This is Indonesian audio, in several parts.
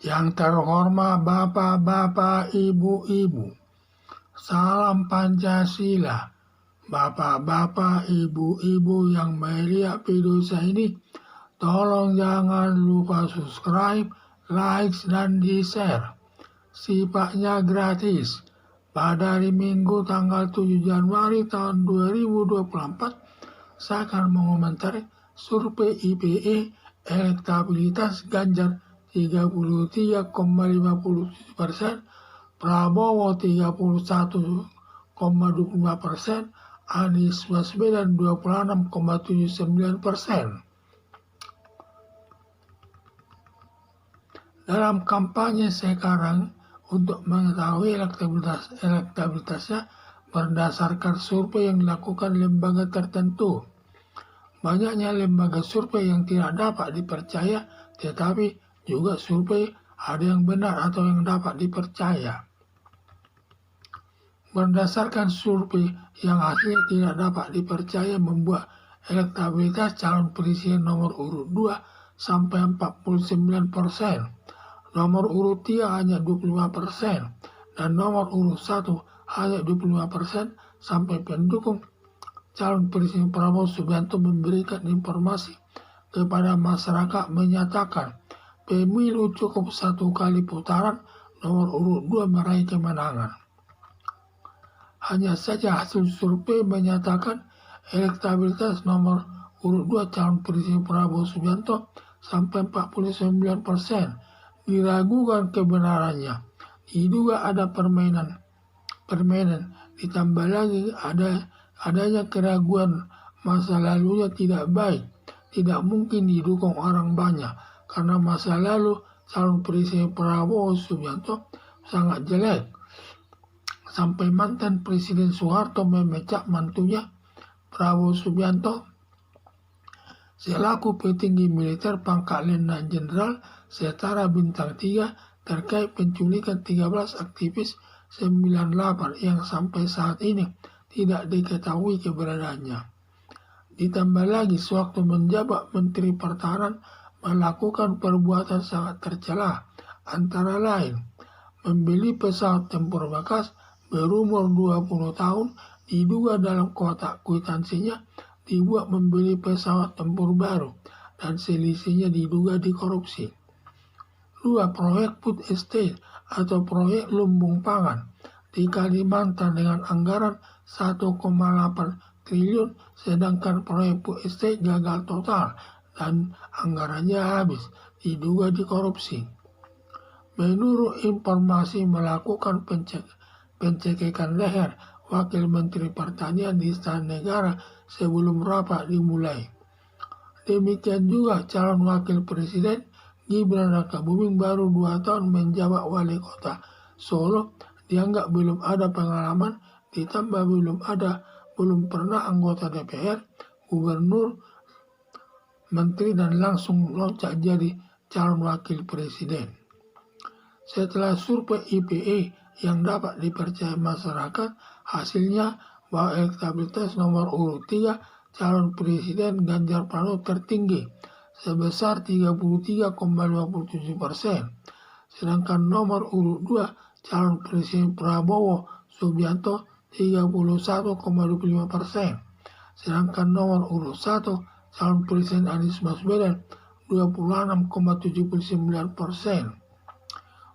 Yang terhormat Bapak-bapak, Ibu-ibu, salam Pancasila. Bapak-bapak, Ibu-ibu yang melihat video saya ini, tolong jangan lupa subscribe, like, dan di-share. Sifatnya gratis. Pada hari Minggu tanggal 7 Januari tahun 2024, saya akan mengomentari survei IPE elektabilitas Ganjar 33,57%, Prabowo 31,25%, Anies Baswedan 26,79%. Dalam kampanye sekarang, untuk mengetahui elektabilitasnya berdasarkan survei yang dilakukan lembaga tertentu. Banyaknya lembaga survei yang tidak dapat dipercaya, tetapi juga survei ada yang benar atau yang dapat dipercaya. Berdasarkan survei yang hasilnya tidak dapat dipercaya membuat elektabilitas calon presiden nomor urut 2 sampai 49%, nomor urut 3 hanya 25%, dan nomor urut 1 hanya 25%, sampai pendukung calon presiden Prabowo Subianto memberikan informasi kepada masyarakat menyatakan pemilu cukup 1 kali putaran, nomor urut 2 meraih kemenangan. Hanya saja hasil survei menyatakan elektabilitas nomor urut 2 calon presiden Prabowo Subianto sampai 49%. Diragukan kebenarannya. Diduga ada permainan. Ditambah lagi adanya keraguan masa lalunya tidak baik. Tidak mungkin didukung orang banyak karena masa lalu calon presiden Prabowo Subianto sangat jelek. Sampai mantan Presiden Soeharto memecat mantunya Prabowo Subianto selaku petinggi militer pangkat Letnan Jenderal setara bintang 3 terkait penculikan 13 aktivis 98 yang sampai saat ini tidak diketahui keberadaannya. Ditambah lagi sewaktu menjabat Menteri Pertahanan melakukan perbuatan sangat tercela, antara lain membeli pesawat tempur bekas berumur 20 tahun, diduga dalam kotak kwitansinya dibuat membeli pesawat tempur baru, dan selisihnya diduga dikorupsi. 2. Proyek food estate atau proyek lumbung pangan di Kalimantan dengan anggaran 1,8 triliun, sedangkan proyek food estate gagal total dan anggarannya habis, diduga dikorupsi. Menurut informasi melakukan pencegahan leher Wakil Menteri Pertanian di Istana Negara sebelum rapat dimulai. Demikian juga calon Wakil Presiden Gibran Rakabuming baru 2 tahun menjabat wali kota Solo, dianggap belum ada pengalaman, ditambah belum pernah anggota DPR, gubernur, menteri, dan langsung loncat jadi calon wakil presiden. Setelah survei IPE yang dapat dipercaya masyarakat, hasilnya bahwa elektabilitas nomor urut 3 calon presiden Ganjar Pranowo tertinggi sebesar 33,57%, sedangkan nomor urut 2 calon presiden Prabowo Subianto 31,25%, sedangkan nomor urut 1 calon presiden Anies Baswedan 26,79%.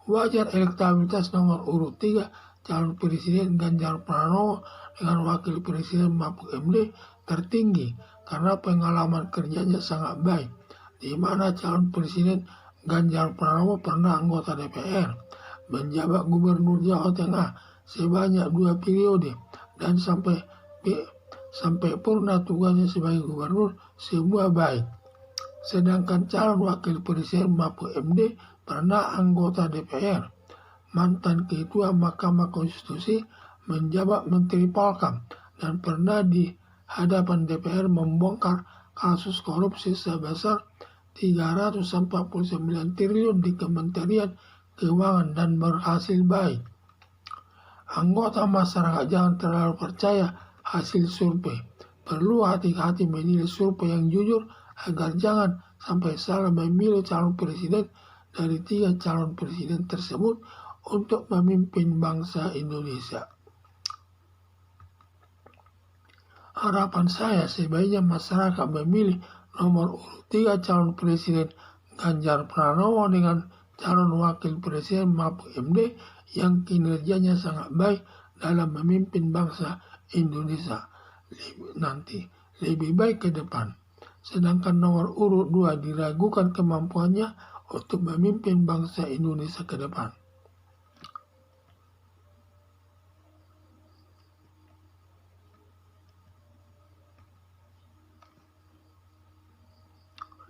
Wajar elektabilitas nomor urut 3 calon presiden Ganjar Pranowo dengan wakil presiden Mahfud MD tertinggi karena pengalaman kerjanya sangat baik, di mana calon presiden Ganjar Pranowo pernah anggota DPR, menjabat gubernur Jawa Tengah sebanyak 2 periode, dan sampai purna tugasnya sebagai gubernur semua baik. Sedangkan calon wakil presiden Mahfud MD pernah anggota DPR, mantan ketua Mahkamah Konstitusi, menjabat Menteri Polkam, dan pernah di hadapan DPR membongkar kasus korupsi sebesar 349 triliun di Kementerian Keuangan dan berhasil baik. Anggota masyarakat jangan terlalu percaya hasil survei. Perlu hati-hati menilai survei yang jujur agar jangan sampai salah memilih calon presiden dari 3 calon presiden tersebut untuk memimpin bangsa Indonesia. Harapan saya sebaiknya masyarakat memilih nomor urut 3 calon presiden Ganjar Pranowo dengan calon wakil presiden Mahfud MD yang kinerjanya sangat baik dalam memimpin bangsa Indonesia nanti lebih baik ke depan. Sedangkan nomor urut 2 diragukan kemampuannya untuk memimpin bangsa Indonesia ke depan.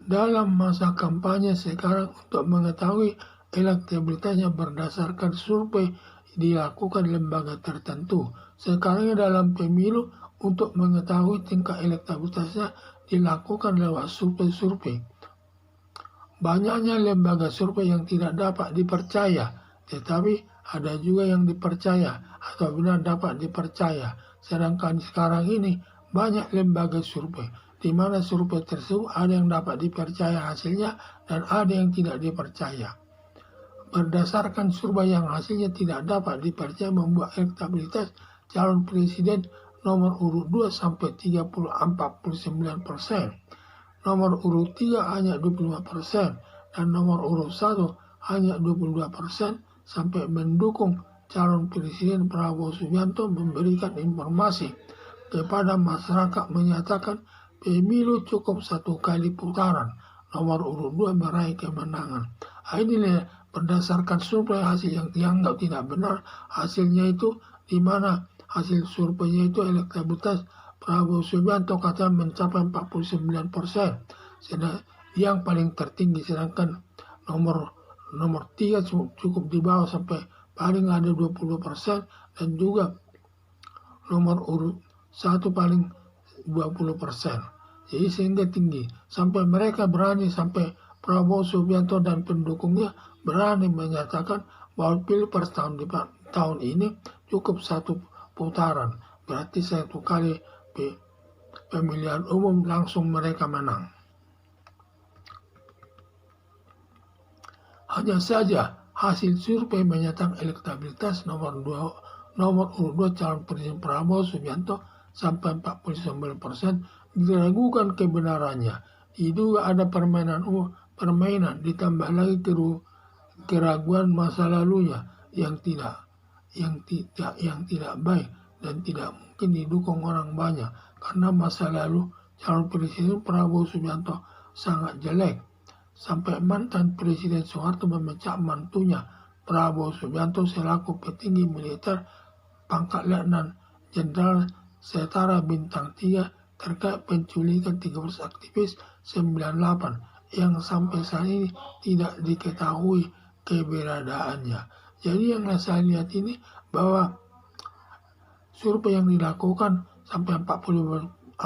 Dalam masa kampanye sekarang untuk mengetahui elektabilitasnya berdasarkan survei dilakukan lembaga tertentu. Sekarang dalam pemilu untuk mengetahui tingkat elektabilitasnya dilakukan lewat survei-survei. Banyaknya lembaga survei yang tidak dapat dipercaya, tetapi ada juga yang dipercaya atau benar dapat dipercaya. Sedangkan sekarang ini banyak lembaga survei, di mana survei tersebut ada yang dapat dipercaya hasilnya dan ada yang tidak dipercaya. Berdasarkan survei yang hasilnya tidak dapat dipercaya membuat elektabilitas calon presiden nomor urut 2 sampai 49%, nomor urut 3 hanya 25%, dan nomor urut 1 hanya 22% sampai mendukung calon presiden Prabowo Subianto memberikan informasi kepada masyarakat menyatakan pemilu cukup 1 kali putaran, nomor urut 2 meraih kemenangan. Ini berdasarkan survei hasil yang dianggap tidak benar, hasilnya itu di mana hasil surveinya itu elektabilitas Prabowo Subianto kata mencapai 49%, yang paling tertinggi, sedangkan nomor 3 cukup di bawah sampai paling ada 20% dan juga nomor urut 1 paling 20%. Jadi sehingga tinggi sampai mereka berani, sampai Prabowo Subianto dan pendukungnya berani menyatakan bahwa pilpres tahun ini cukup 1 putaran, berarti 1 kali pemilihan umum langsung mereka menang. Hanya saja hasil survei menyatakan elektabilitas nomor urut 2 calon presiden Prabowo Subianto sampai 49% diragukan kebenarannya. Diduga ada permainan ditambah lagi keraguan masa lalunya yang tidak baik dan tidak mungkin didukung orang banyak karena masa lalu calon presiden Prabowo Subianto sangat jelek sampai mantan Presiden Soeharto memecat mantunya Prabowo Subianto selaku petinggi militer pangkat Letnan Jenderal setara bintang 3 terkait penculikan 13 aktivis 98 yang sampai saat ini tidak diketahui keberadaannya. Jadi yang saya lihat ini bahwa survei yang dilakukan sampai 49%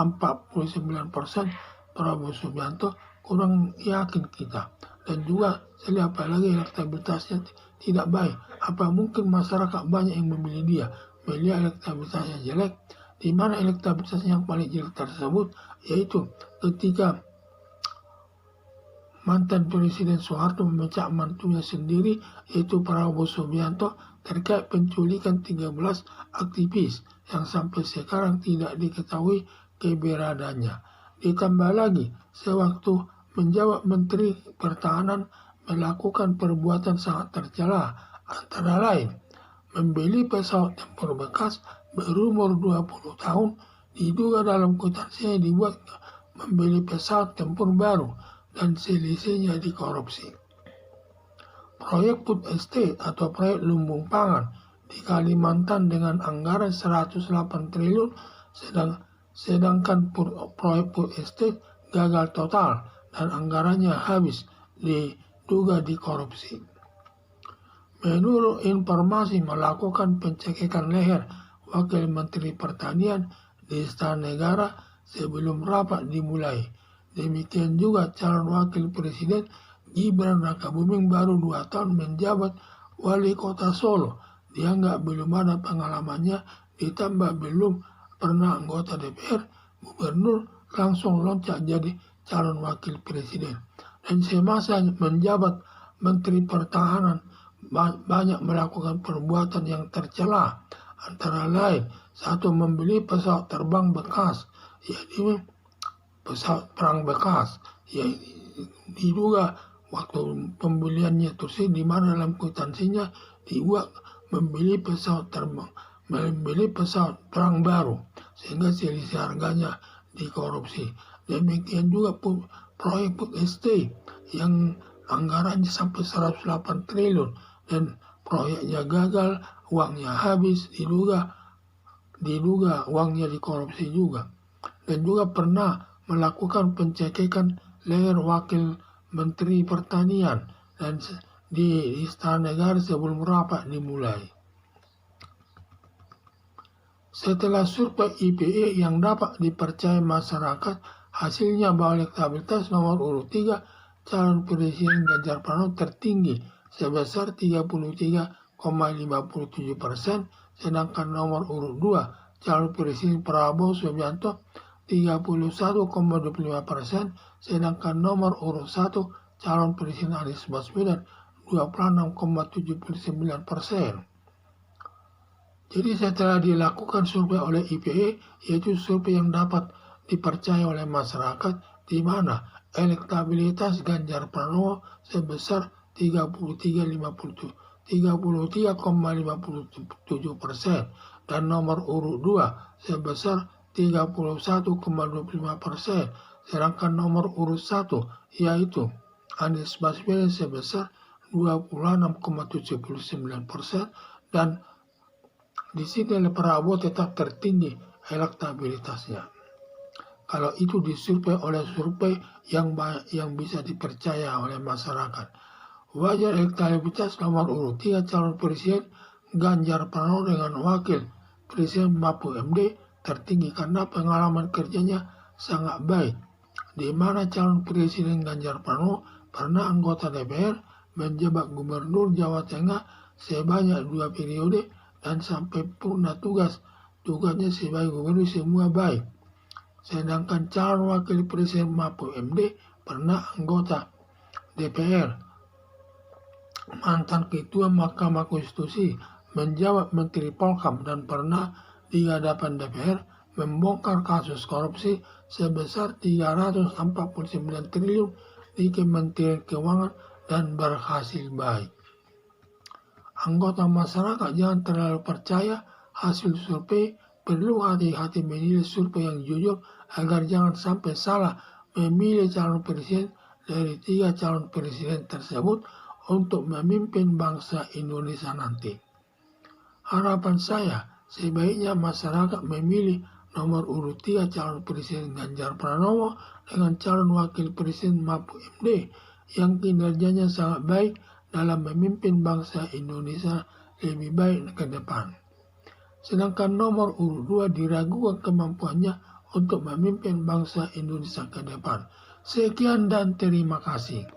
Prabowo Subianto kurang yakin kita. Dan juga saya lihat apalagi elektabilitasnya tidak baik. Apa mungkin masyarakat banyak yang memilih dia, melihat elektabilitasnya jelek, di mana elektabilitas yang paling jelek tersebut yaitu ketika mantan Presiden Soeharto memecat mantunya sendiri yaitu Prabowo Subianto terkait penculikan 13 aktivis yang sampai sekarang tidak diketahui keberadaannya. Ditambah lagi, sewaktu menjawab Menteri Pertahanan melakukan perbuatan sangat tercela, antara lain membeli pesawat tempur bekas berumur 20 tahun, diduga dalam kwitansinya dibuat membeli pesawat tempur baru dan selisihnya dikorupsi. Proyek food estate atau proyek lumbung pangan di Kalimantan dengan anggaran 108 triliun, sedangkan proyek food estate gagal total dan anggarannya habis, diduga dikorupsi. Menurut informasi melakukan pencegahan leher Wakil Menteri Pertanian di Istana Negara sebelum rapat dimulai. Demikian juga calon wakil presiden Gibran Rakabuming baru 2 tahun menjabat wali kota Solo. Dianggap belum ada pengalamannya, ditambah belum pernah anggota DPR, gubernur langsung loncat jadi calon wakil presiden. Dan semasa menjabat Menteri Pertahanan banyak melakukan perbuatan yang tercela, antara lain 1. Membeli pesawat terbang bekas, yaitu pesawat perang bekas, yang diduga waktu pembeliannya tersebut di mana dalam kwitansinya dibuat membeli pesawat perang baru, sehingga selisih harganya dikorupsi. Demikian juga proyek Food Estate yang anggarannya sampai 108 triliun dan proyeknya gagal, uangnya habis, diduga uangnya dikorupsi juga. Dan juga pernah melakukan pencegahan leher wakil Menteri Pertanian dan di Istana Negara sebelum rapat dimulai. Setelah survei IPE yang dapat dipercaya masyarakat, hasilnya bahwa elektabilitas nomor urut 3 calon presiden Ganjar Pranowo tertinggi sebesar 33,57%, sedangkan nomor urut 2 calon presiden Prabowo Subianto 31,25%, sedangkan nomor urut 1 calon presiden Anies Baswedan 26,79%. Jadi setelah dilakukan survei oleh IPE, yaitu survei yang dapat dipercaya oleh masyarakat, di mana elektabilitas Ganjar Pranowo sebesar 33,57% dan nomor urut 2 sebesar 31,25%, sedangkan nomor urut 1 yaitu Anies Baswedan sebesar 26,79% dan di sini Prabowo tetap tertinggi elektabilitasnya. Kalau itu disurvei oleh survei yang bisa dipercaya oleh masyarakat. Wajar elektabilitas nomor urut 3 calon presiden Ganjar Pranowo dengan wakil presiden Mahfud MD tertinggi karena pengalaman kerjanya sangat baik, di mana calon presiden Ganjar Pranowo pernah anggota DPR, menjabat gubernur Jawa Tengah sebanyak 2 periode dan sampai purna tugasnya sebagai gubernur semua baik. Sedangkan calon wakil presiden Mahfud MD pernah anggota DPR, mantan ketua Mahkamah Konstitusi, menjabat Menteri Polhukam dan pernah di hadapan DPR membongkar kasus korupsi sebesar 349 triliun di Kementerian Keuangan dan berhasil baik. Anggota masyarakat jangan terlalu percaya hasil survei, perlu hati-hati menilai survei yang jujur agar jangan sampai salah memilih calon presiden dari 3 calon presiden tersebut untuk memimpin bangsa Indonesia nanti. Harapan saya, sebaiknya masyarakat memilih nomor urut 3 calon presiden Ganjar Pranowo dengan calon wakil presiden Mahfud MD yang kinerjanya sangat baik dalam memimpin bangsa Indonesia lebih baik ke depan. Sedangkan nomor urut 2 diragukan kemampuannya untuk memimpin bangsa Indonesia ke depan. Sekian dan terima kasih.